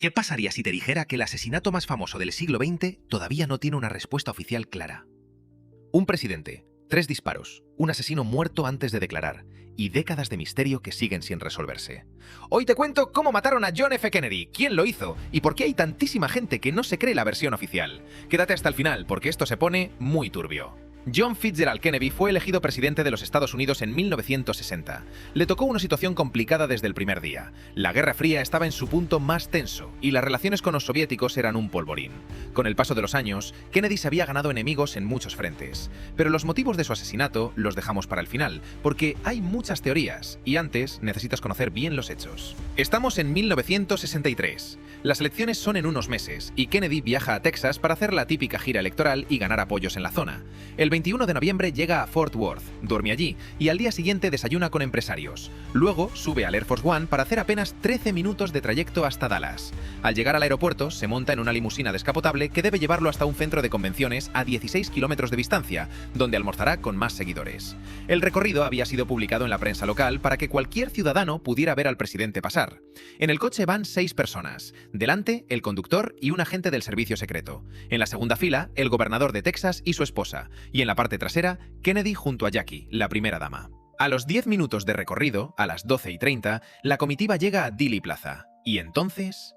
¿Qué pasaría si te dijera que el asesinato más famoso del siglo XX todavía no tiene una respuesta oficial clara? Un presidente, 3 disparos, un asesino muerto antes de declarar y décadas de misterio que siguen sin resolverse. Hoy te cuento cómo mataron a John F. Kennedy, quién lo hizo y por qué hay tantísima gente que no se cree la versión oficial. Quédate hasta el final porque esto se pone muy turbio. John Fitzgerald Kennedy fue elegido presidente de los Estados Unidos en 1960. Le tocó una situación complicada desde el primer día. La Guerra Fría estaba en su punto más tenso y las relaciones con los soviéticos eran un polvorín. Con el paso de los años, Kennedy se había ganado enemigos en muchos frentes. Pero los motivos de su asesinato los dejamos para el final, porque hay muchas teorías y antes necesitas conocer bien los hechos. Estamos en 1963. Las elecciones son en unos meses y Kennedy viaja a Texas para hacer la típica gira electoral y ganar apoyos en la zona. El 21 de noviembre llega a Fort Worth, duerme allí y al día siguiente desayuna con empresarios. Luego sube al Air Force One para hacer apenas 13 minutos de trayecto hasta Dallas. Al llegar al aeropuerto se monta en una limusina descapotable que debe llevarlo hasta un centro de convenciones a 16 kilómetros de distancia, donde almorzará con más seguidores. El recorrido había sido publicado en la prensa local para que cualquier ciudadano pudiera ver al presidente pasar. En el coche van 6 personas. Delante, el conductor y un agente del servicio secreto. En la segunda fila, el gobernador de Texas y su esposa. Y en la parte trasera, Kennedy junto a Jackie, la primera dama. A los 10 minutos de recorrido, a las 12:30, la comitiva llega a Dealey Plaza. Y entonces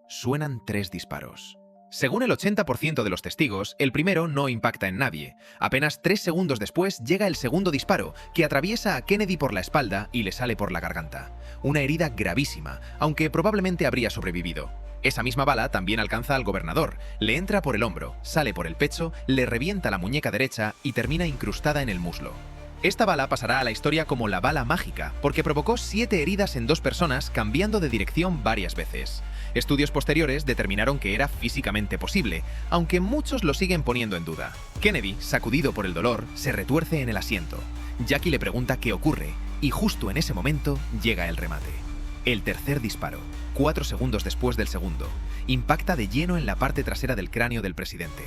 suenan 3 disparos. Según el 80% de los testigos, el primero no impacta en nadie. Apenas 3 segundos después llega el segundo disparo, que atraviesa a Kennedy por la espalda y le sale por la garganta. Una herida gravísima, aunque probablemente habría sobrevivido. Esa misma bala también alcanza al gobernador, le entra por el hombro, sale por el pecho, le revienta la muñeca derecha y termina incrustada en el muslo. Esta bala pasará a la historia como la bala mágica, porque provocó 7 heridas en 2 personas cambiando de dirección varias veces. Estudios posteriores determinaron que era físicamente posible, aunque muchos lo siguen poniendo en duda. Kennedy, sacudido por el dolor, se retuerce en el asiento. Jackie le pregunta qué ocurre, y justo en ese momento llega el remate. El tercer disparo, 4 segundos después del segundo, impacta de lleno en la parte trasera del cráneo del presidente.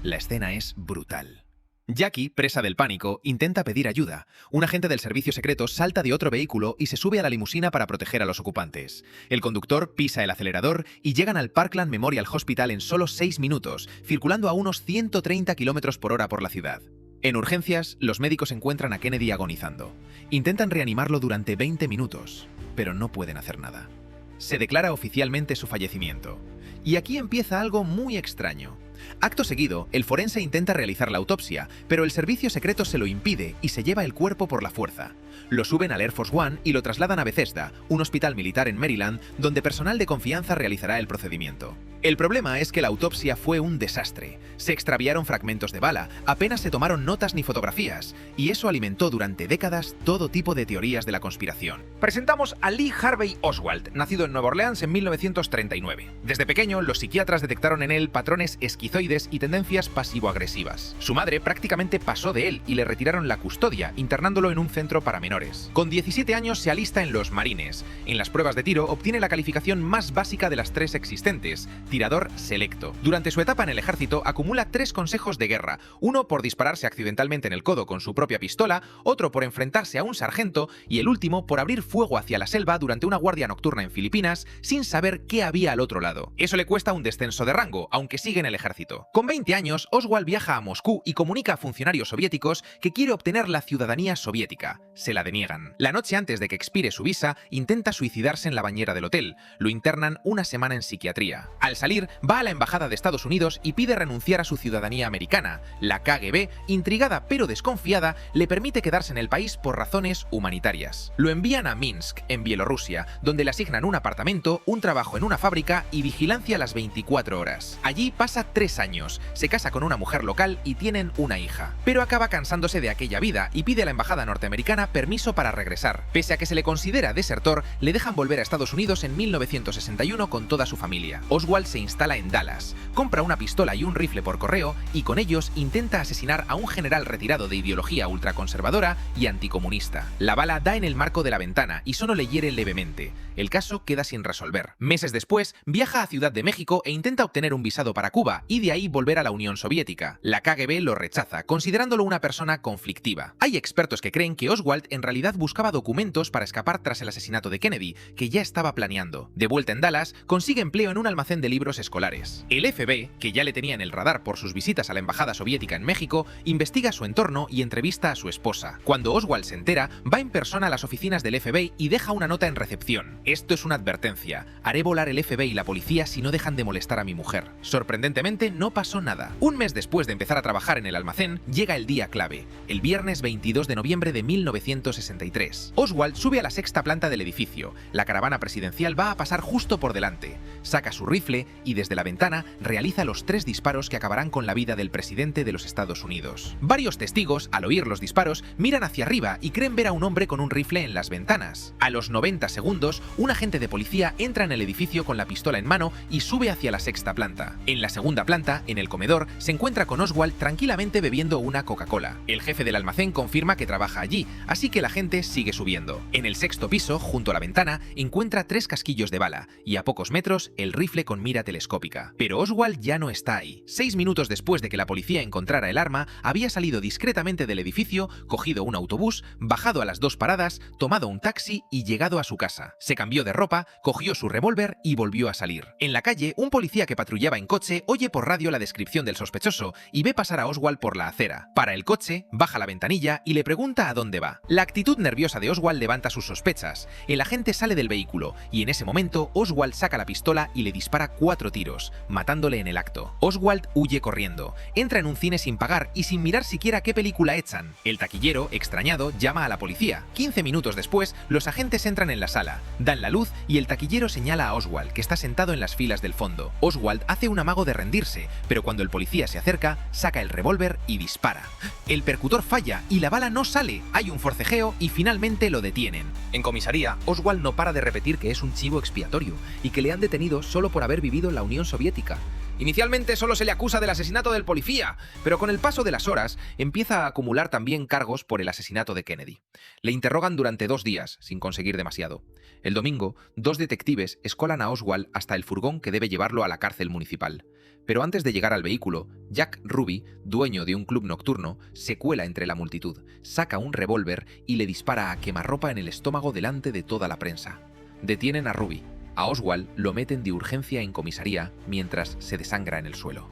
La escena es brutal. Jackie, presa del pánico, intenta pedir ayuda. Un agente del servicio secreto salta de otro vehículo y se sube a la limusina para proteger a los ocupantes. El conductor pisa el acelerador y llegan al Parkland Memorial Hospital en solo 6 minutos, circulando a unos 130 km/h por la ciudad. En urgencias, los médicos encuentran a Kennedy agonizando. Intentan reanimarlo durante 20 minutos, pero no pueden hacer nada. Se declara oficialmente su fallecimiento. Y aquí empieza algo muy extraño. Acto seguido, el forense intenta realizar la autopsia, pero el servicio secreto se lo impide y se lleva el cuerpo por la fuerza. Lo suben al Air Force One y lo trasladan a Bethesda, un hospital militar en Maryland, donde personal de confianza realizará el procedimiento. El problema es que la autopsia fue un desastre. Se extraviaron fragmentos de bala, apenas se tomaron notas ni fotografías, y eso alimentó durante décadas todo tipo de teorías de la conspiración. Presentamos a Lee Harvey Oswald, nacido en Nueva Orleans en 1939. Desde pequeño, los psiquiatras detectaron en él patrones esquizoides y tendencias pasivo-agresivas. Su madre prácticamente pasó de él y le retiraron la custodia, internándolo en un centro para menores. Con 17 años se alista en los Marines. En las pruebas de tiro obtiene la calificación más básica de las 3 existentes, tirador selecto. Durante su etapa en el ejército acumula 3 consejos de guerra, uno por dispararse accidentalmente en el codo con su propia pistola, otro por enfrentarse a un sargento y el último por abrir fuego hacia la selva durante una guardia nocturna en Filipinas sin saber qué había al otro lado. Eso le cuesta un descenso de rango, aunque sigue en el ejército. Con 20 años, Oswald viaja a Moscú y comunica a funcionarios soviéticos que quiere obtener la ciudadanía soviética. Se la deniegan. La noche antes de que expire su visa, intenta suicidarse en la bañera del hotel. Lo internan una semana en psiquiatría. Al salir, va a la embajada de Estados Unidos y pide renunciar a su ciudadanía americana. La KGB, intrigada pero desconfiada, le permite quedarse en el país por razones humanitarias. Lo envían a Minsk, en Bielorrusia, donde le asignan un apartamento, un trabajo en una fábrica y vigilancia a las 24 horas. Allí pasa 3 años, se casa con una mujer local y tienen una hija. Pero acaba cansándose de aquella vida y pide a la embajada norteamericana permiso para regresar. Pese a que se le considera desertor, le dejan volver a Estados Unidos en 1961 con toda su familia. Oswald se instala en Dallas, compra una pistola y un rifle por correo y con ellos intenta asesinar a un general retirado de ideología ultraconservadora y anticomunista. La bala da en el marco de la ventana y solo le hiere levemente. El caso queda sin resolver. Meses después, viaja a Ciudad de México e intenta obtener un visado para Cuba y de ahí volver a la Unión Soviética. La KGB lo rechaza, considerándolo una persona conflictiva. Hay expertos que creen que Oswald en realidad buscaba documentos para escapar tras el asesinato de Kennedy, que ya estaba planeando. De vuelta en Dallas, consigue empleo en un almacén de libros escolares. El FBI, que ya le tenía en el radar por sus visitas a la embajada soviética en México, investiga su entorno y entrevista a su esposa. Cuando Oswald se entera, va en persona a las oficinas del FBI y deja una nota en recepción. Esto es una advertencia. Haré volar el FBI y la policía si no dejan de molestar a mi mujer. Sorprendentemente, no pasó nada. Un mes después de empezar a trabajar en el almacén, llega el día clave, el viernes 22 de noviembre de 1963. Oswald sube a la sexta planta del edificio. La caravana presidencial va a pasar justo por delante. Saca su rifle y desde la ventana realiza los 3 disparos que acabarán con la vida del presidente de los Estados Unidos. Varios testigos, al oír los disparos, miran hacia arriba y creen ver a un hombre con un rifle en las ventanas. A los 90 segundos, un agente de policía entra en el edificio con la pistola en mano y sube hacia la sexta planta. En la segunda planta, en el comedor, se encuentra con Oswald tranquilamente bebiendo una Coca-Cola. El jefe del almacén confirma que trabaja allí, así que la gente sigue subiendo. En el sexto piso, junto a la ventana, encuentra 3 casquillos de bala y a pocos metros el rifle con mira telescópica. Pero Oswald ya no está ahí. 6 minutos después de que la policía encontrara el arma, había salido discretamente del edificio, cogido un autobús, bajado a las 2 paradas, tomado un taxi y llegado a su casa. Se cambió de ropa, cogió su revólver y volvió a salir. En la calle, un policía que patrullaba en coche oye por radio la descripción del sospechoso y ve pasar a Oswald por la acera. Para el coche, baja la ventanilla y le pregunta a dónde va. La actitud nerviosa de Oswald levanta sus sospechas. El agente sale del vehículo y en ese momento Oswald saca la pistola y le dispara 4 tiros, matándole en el acto. Oswald huye corriendo, entra en un cine sin pagar y sin mirar siquiera qué película echan. El taquillero, extrañado, llama a la policía. 15 minutos después, los agentes entran en la sala, dan la luz y el taquillero señala a Oswald, que está sentado en las filas del fondo. Oswald hace un amago de rendirse, pero cuando el policía se acerca, saca el revólver y dispara. El percutor falla y la bala no sale. Hay un forcejeo y finalmente lo detienen. En comisaría, Oswald no para de repetir que es un chivo expiatorio y que le han detenido solo por haber vivido en la Unión Soviética. Inicialmente solo se le acusa del asesinato del policía, pero con el paso de las horas empieza a acumular también cargos por el asesinato de Kennedy. Le interrogan durante 2 días, sin conseguir demasiado. El domingo, 2 detectives escolan a Oswald hasta el furgón que debe llevarlo a la cárcel municipal. Pero antes de llegar al vehículo, Jack Ruby, dueño de un club nocturno, se cuela entre la multitud, saca un revólver y le dispara a quemarropa en el estómago delante de toda la prensa. Detienen a Ruby. A Oswald lo meten de urgencia en comisaría mientras se desangra en el suelo.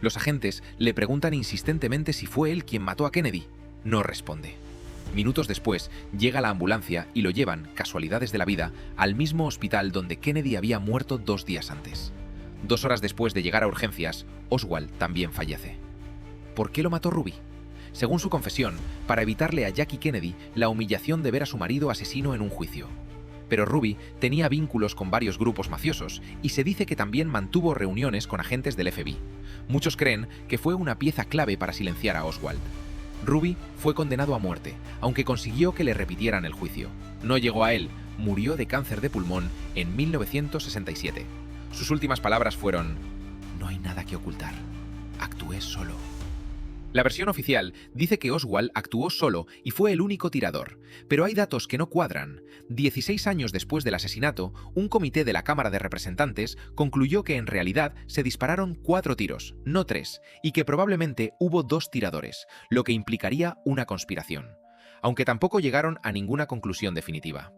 Los agentes le preguntan insistentemente si fue él quien mató a Kennedy. No responde. Minutos después, llega la ambulancia y lo llevan, casualidades de la vida, al mismo hospital donde Kennedy había muerto 2 días antes. 2 horas después de llegar a urgencias, Oswald también fallece. ¿Por qué lo mató Ruby? Según su confesión, para evitarle a Jackie Kennedy la humillación de ver a su marido asesino en un juicio. Pero Ruby tenía vínculos con varios grupos mafiosos y se dice que también mantuvo reuniones con agentes del FBI. Muchos creen que fue una pieza clave para silenciar a Oswald. Ruby fue condenado a muerte, aunque consiguió que le repitieran el juicio. No llegó a él, murió de cáncer de pulmón en 1967. Sus últimas palabras fueron: "No hay nada que ocultar. Actué solo". La versión oficial dice que Oswald actuó solo y fue el único tirador, pero hay datos que no cuadran. 16 años después del asesinato, un comité de la Cámara de Representantes concluyó que en realidad se dispararon 4 tiros, no 3, y que probablemente hubo 2 tiradores, lo que implicaría una conspiración, aunque tampoco llegaron a ninguna conclusión definitiva.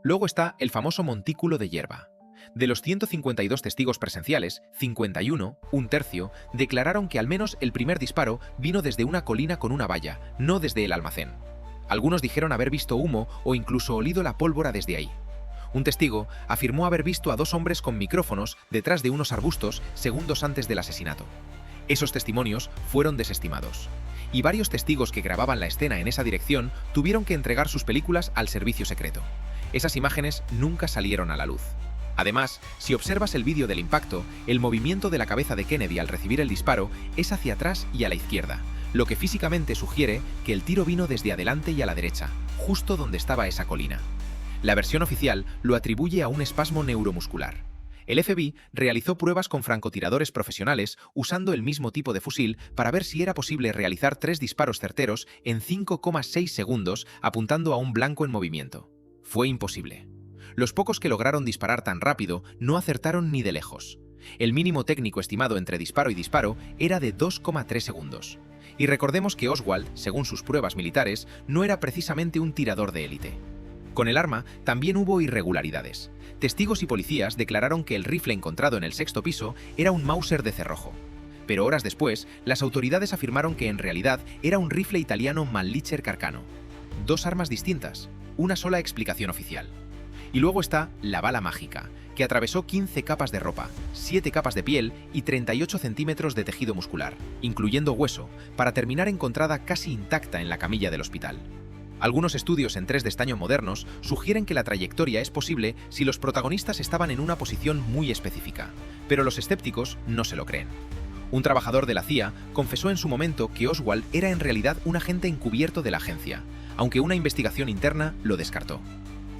Luego está el famoso montículo de hierba. De los 152 testigos presenciales, 51, un tercio, declararon que al menos el primer disparo vino desde una colina con una valla, no desde el almacén. Algunos dijeron haber visto humo o incluso olido la pólvora desde ahí. Un testigo afirmó haber visto a 2 hombres con micrófonos detrás de unos arbustos segundos antes del asesinato. Esos testimonios fueron desestimados. Y varios testigos que grababan la escena en esa dirección tuvieron que entregar sus películas al servicio secreto. Esas imágenes nunca salieron a la luz. Además, si observas el vídeo del impacto, el movimiento de la cabeza de Kennedy al recibir el disparo es hacia atrás y a la izquierda, lo que físicamente sugiere que el tiro vino desde adelante y a la derecha, justo donde estaba esa colina. La versión oficial lo atribuye a un espasmo neuromuscular. El FBI realizó pruebas con francotiradores profesionales usando el mismo tipo de fusil para ver si era posible realizar 3 disparos certeros en 5,6 segundos apuntando a un blanco en movimiento. Fue imposible. Los pocos que lograron disparar tan rápido no acertaron ni de lejos. El mínimo técnico estimado entre disparo y disparo era de 2,3 segundos. Y recordemos que Oswald, según sus pruebas militares, no era precisamente un tirador de élite. Con el arma también hubo irregularidades. Testigos y policías declararon que el rifle encontrado en el 6º piso era un Mauser de cerrojo. Pero horas después, las autoridades afirmaron que en realidad era un rifle italiano Mannlicher Carcano. 2 armas distintas, una sola explicación oficial. Y luego está la bala mágica, que atravesó 15 capas de ropa, 7 capas de piel y 38 centímetros de tejido muscular, incluyendo hueso, para terminar encontrada casi intacta en la camilla del hospital. Algunos estudios en 3 de estaño modernos sugieren que la trayectoria es posible si los protagonistas estaban en una posición muy específica, pero los escépticos no se lo creen. Un trabajador de la CIA confesó en su momento que Oswald era en realidad un agente encubierto de la agencia, aunque una investigación interna lo descartó.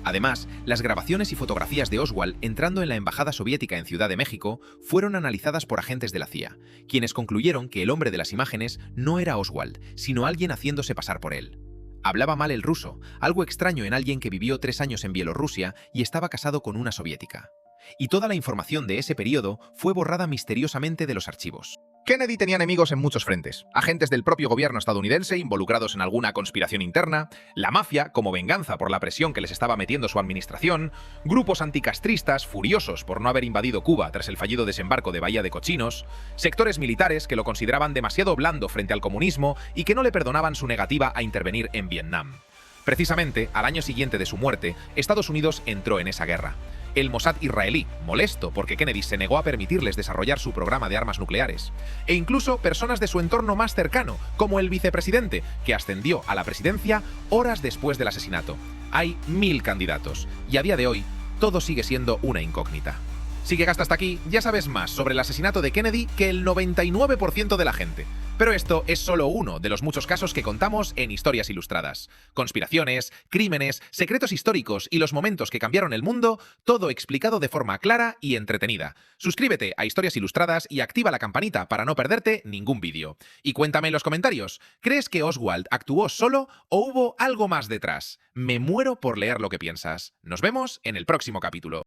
Además, las grabaciones y fotografías de Oswald entrando en la embajada soviética en Ciudad de México fueron analizadas por agentes de la CIA, quienes concluyeron que el hombre de las imágenes no era Oswald, sino alguien haciéndose pasar por él. Hablaba mal el ruso, algo extraño en alguien que vivió 3 años en Bielorrusia y estaba casado con una soviética. Y toda la información de ese periodo fue borrada misteriosamente de los archivos. Kennedy tenía enemigos en muchos frentes, agentes del propio gobierno estadounidense involucrados en alguna conspiración interna, la mafia como venganza por la presión que les estaba metiendo su administración, grupos anticastristas furiosos por no haber invadido Cuba tras el fallido desembarco de Bahía de Cochinos, sectores militares que lo consideraban demasiado blando frente al comunismo y que no le perdonaban su negativa a intervenir en Vietnam. Precisamente, al año siguiente de su muerte, Estados Unidos entró en esa guerra. El Mossad israelí, molesto porque Kennedy se negó a permitirles desarrollar su programa de armas nucleares. E incluso personas de su entorno más cercano, como el vicepresidente, que ascendió a la presidencia horas después del asesinato. Hay 1000 candidatos, y a día de hoy, todo sigue siendo una incógnita. Si llegaste hasta aquí, ya sabes más sobre el asesinato de Kennedy que el 99% de la gente. Pero esto es solo uno de los muchos casos que contamos en Historias Ilustradas. Conspiraciones, crímenes, secretos históricos y los momentos que cambiaron el mundo, todo explicado de forma clara y entretenida. Suscríbete a Historias Ilustradas y activa la campanita para no perderte ningún vídeo. Y cuéntame en los comentarios, ¿crees que Oswald actuó solo o hubo algo más detrás? Me muero por leer lo que piensas. Nos vemos en el próximo capítulo.